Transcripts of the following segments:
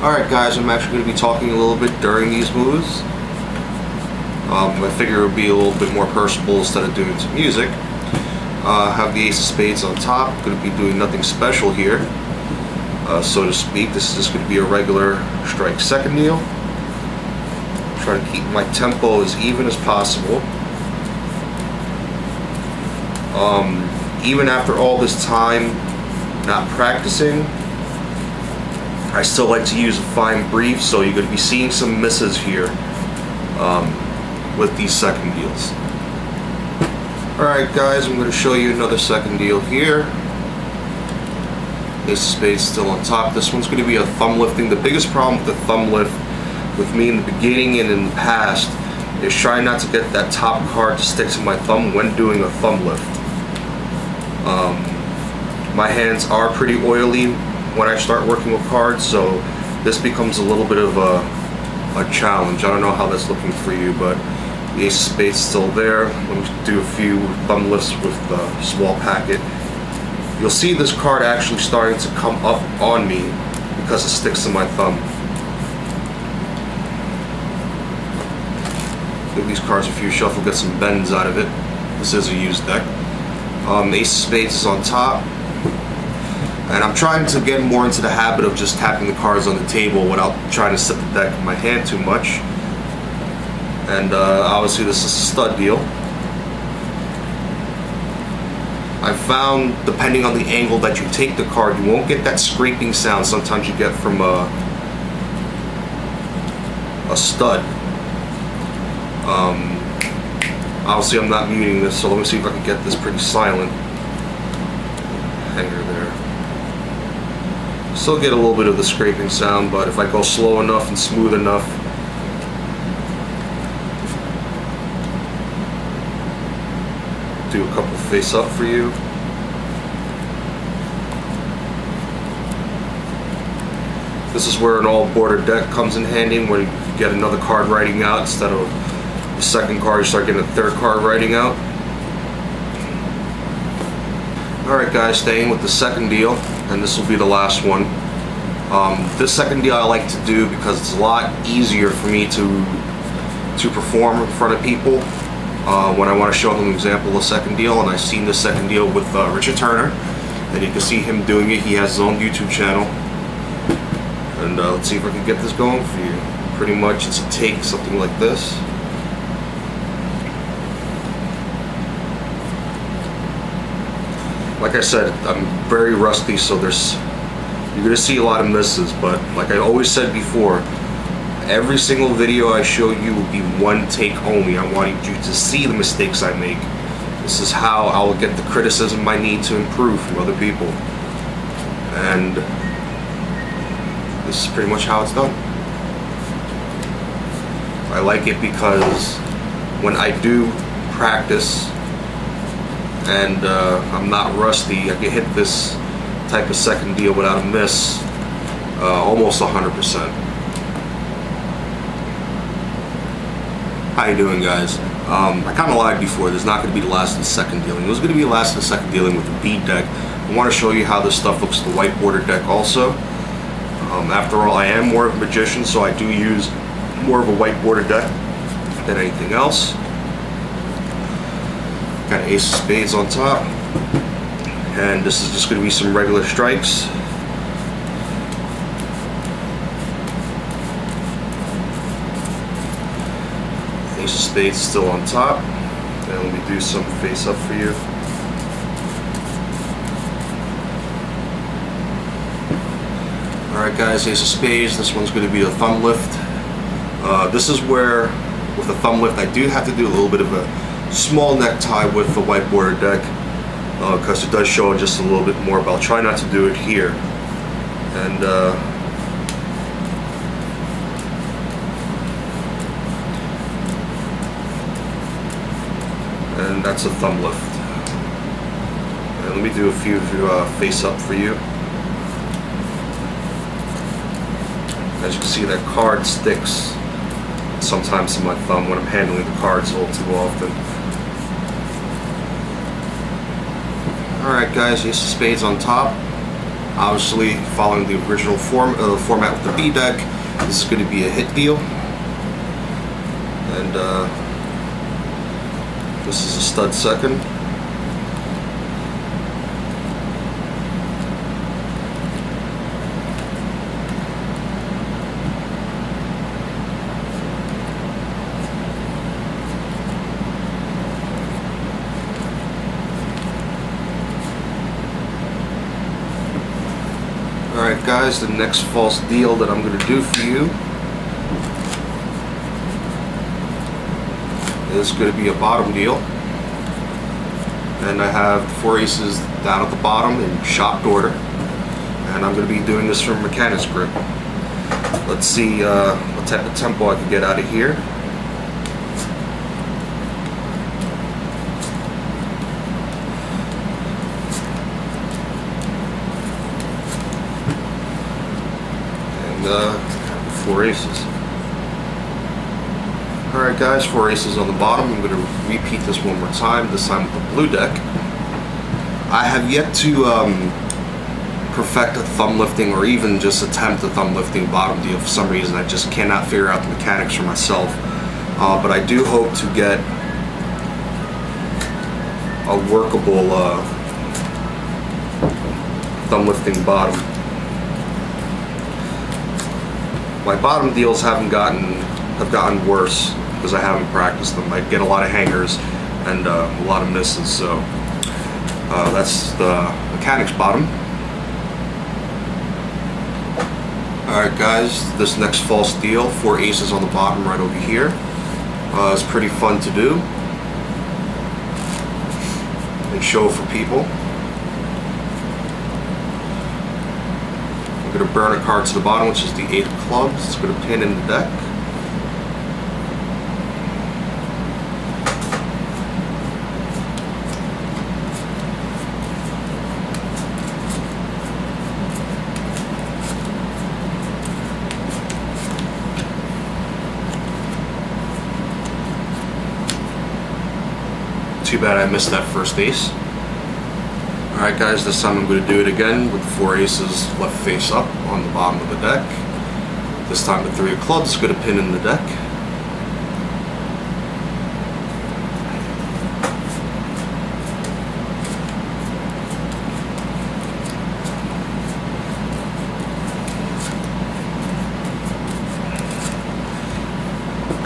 Alright guys, I'm actually going to be talking a little bit during these moves. I figure it would be a little bit more personable instead of doing some music. Have the ace of spades on top. Going to be doing nothing special here, so to speak. This is just going to be a regular strike second deal. Try to keep my tempo as even as possible. Even after all this time not practicing, I still like to use a fine brief, so you're going to be seeing some misses here with these second deals. Alright guys, I'm going to show you another second deal here. Ace of spades still on top. This one's going to be a thumb lifting. The biggest problem with the thumb lift with me in the beginning and in the past is trying not to get that top card to stick to my thumb when doing a thumb lift. My hands are pretty oily when I start working with cards, so this becomes a little bit of a challenge. I don't know how that's looking for you, but the ace of spades is still there. Let me do a few thumb lifts with the small packet. You'll see this card actually starting to come up on me because it sticks to my thumb. Give these cards a few shuffle, get some bends out of it. This is a used deck. Ace of spades is on top. And I'm trying to get more into the habit of just tapping the cards on the table without trying to set the deck in my hand too much. And obviously this is a stud deal. I found, depending on the angle that you take the card, you won't get that scraping sound sometimes you get from a stud. Obviously I'm not muting this, so let me see if I can get this pretty silent. Hanger there. Still get a little bit of the scraping sound, but if I go slow enough and smooth enough, do a couple face up for you. This is where an all border deck comes in handy, where you get another card writing out instead of the second card, you start getting a third card writing out. Alright guys, staying with the second deal, and this will be the last one. This second deal I like to do because it's a lot easier for me to perform in front of people when I want to show them an example of second deal. And I've seen this second deal with Richard Turner, and you can see him doing it. He has his own YouTube channel. And let's see if I can get this going for you. Pretty much it's a take, something like this. Like I said, I'm very rusty, so you're going to see a lot of misses, but like I always said before, every single video I show you will be one take only. I want you to see the mistakes I make. This is how I will get the criticism I need to improve from other people. And this is pretty much how it's done. I like it because when I do practice and I'm not rusty, I can hit this type of second deal without a miss almost 100%. How you doing guys? I kind of lied before. There's not going to be the last and second dealing. It was going to be the last and second dealing with the bead deck. I want to show you how this stuff looks with the white border deck also. After all, I am more of a magician, so I do use more of a white border deck than anything else. Got ace of spades on top, and this is just going to be some regular strikes. Ace of spades still on top, and let me do some face up for you. Alright guys, ace of spades, this one's going to be a thumb lift. This is where, with a thumb lift, I do have to do a little bit of a small necktie with the white border deck, because it does show just a little bit more, but I'll try not to do it here. And that's a thumb lift. And let me do a few face up for you. As you can see, that card sticks sometimes to my thumb when I'm handling the cards a little too often. Alright guys, ace of spades on top. Obviously, following the original format with the B deck, this is going to be a hit deal. And this is a stud second. Alright guys, the next false deal that I'm going to do for you is going to be a bottom deal. And I have 4 aces down at the bottom in shocked order. And I'm going to be doing this from Mechanics Grip. Let's see what type of tempo I can get out of here. And 4 aces. Alright guys, 4 aces on the bottom. I'm going to repeat this one more time, this time with the blue deck. I have yet to perfect a thumb lifting or even just attempt a thumb lifting bottom deal. For some reason I just cannot figure out the mechanics for myself. But I do hope to get a workable thumb lifting bottom. My bottom deals have gotten worse because I haven't practiced them. I get a lot of hangers and a lot of misses, so that's the Mechanics bottom. Alright guys, this next false deal, 4 aces on the bottom right over here. It's pretty fun to do and show for people. I'm going to burn a card to the bottom, which is the 8 of clubs. It's going to pin in the deck. Too bad I missed that first ace. Alright guys, this time I'm going to do it again with 4 aces left face up on the bottom of the deck. This time the 3 of clubs is going to pin in the deck.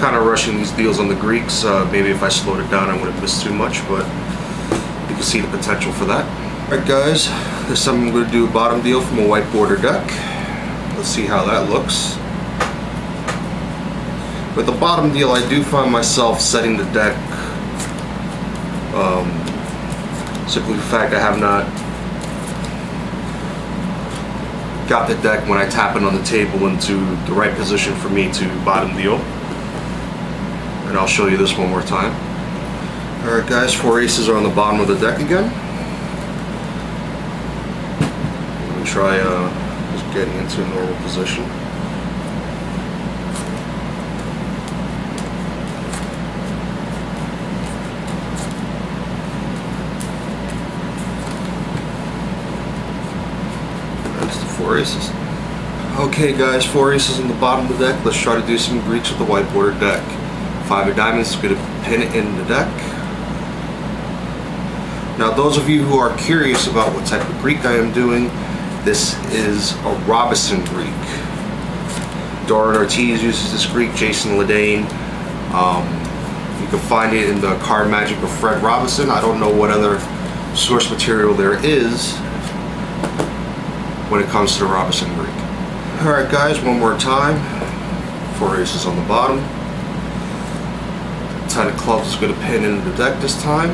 Kind of rushing these deals on the Greeks. Maybe if I slowed it down I wouldn't miss too much, but you can see the potential for that. Alright guys, this time I'm going to do a bottom deal from a white border deck. Let's see how that looks. With the bottom deal I do find myself setting the deck simply the fact I have not got the deck when I tap it on the table into the right position for me to bottom deal. And I'll show you this one more time. Alright guys, 4 aces are on the bottom of the deck again. I'm going to try just getting into a normal position. That's the 4 aces. Okay guys, 4 aces on the bottom of the deck. Let's try to do some Greeks with the white border deck. 5 of diamonds is going to pin it in the deck. Now those of you who are curious about what type of Greek I am doing, this is a Robison Greek. Doran Ortiz uses this Greek, Jason Ledane. You can find it in the Card Magic of Fred Robison. I don't know what other source material there is when it comes to the Robison Greek. Alright guys, one more time. 4 aces on the bottom. 10 of clubs is going to pin into the deck this time.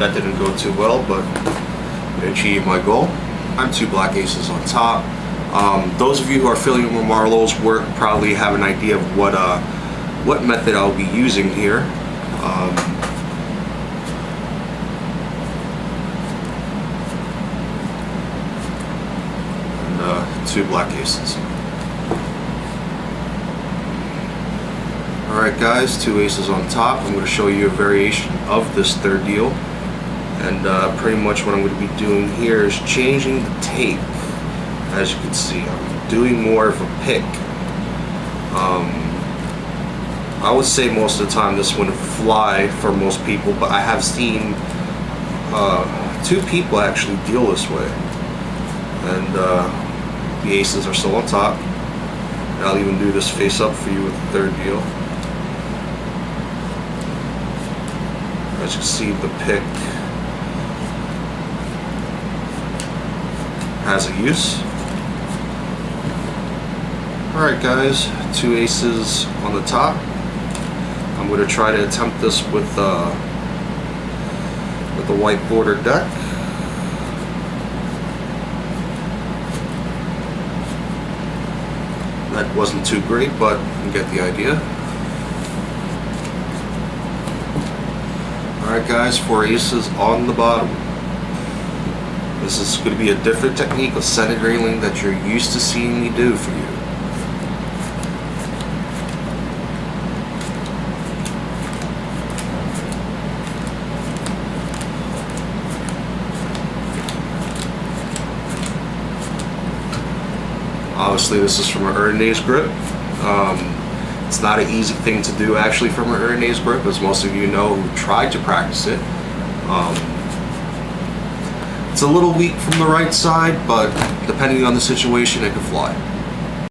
That didn't go too well, but I achieved my goal. I'm 2 black aces on top. Those of you who are familiar with Marlowe's work probably have an idea of what method I'll be using here. 2 black aces. Alright guys, 2 aces on top. I'm going to show you a variation of this third deal. And pretty much what I'm going to be doing here is changing the tape. As you can see, I'm doing more of a pick. I would say most of the time this wouldn't fly for most people, but I have seen 2 people actually deal this way. And the aces are still on top. And I'll even do this face up for you with the third deal. As you can see, the pick has a use. Alright guys, 2 aces on the top. I'm going to try to attempt this with the white border deck. That wasn't too great, but you get the idea. Alright guys, 4 aces on the bottom. This is going to be a different technique of Senate railing that you're used to seeing me do for you. Obviously this is from an Erinaze grip. It's not an easy thing to do actually from an Erinaze grip, as most of you know who tried to practice it. It's a little weak from the right side, but depending on the situation, it can fly.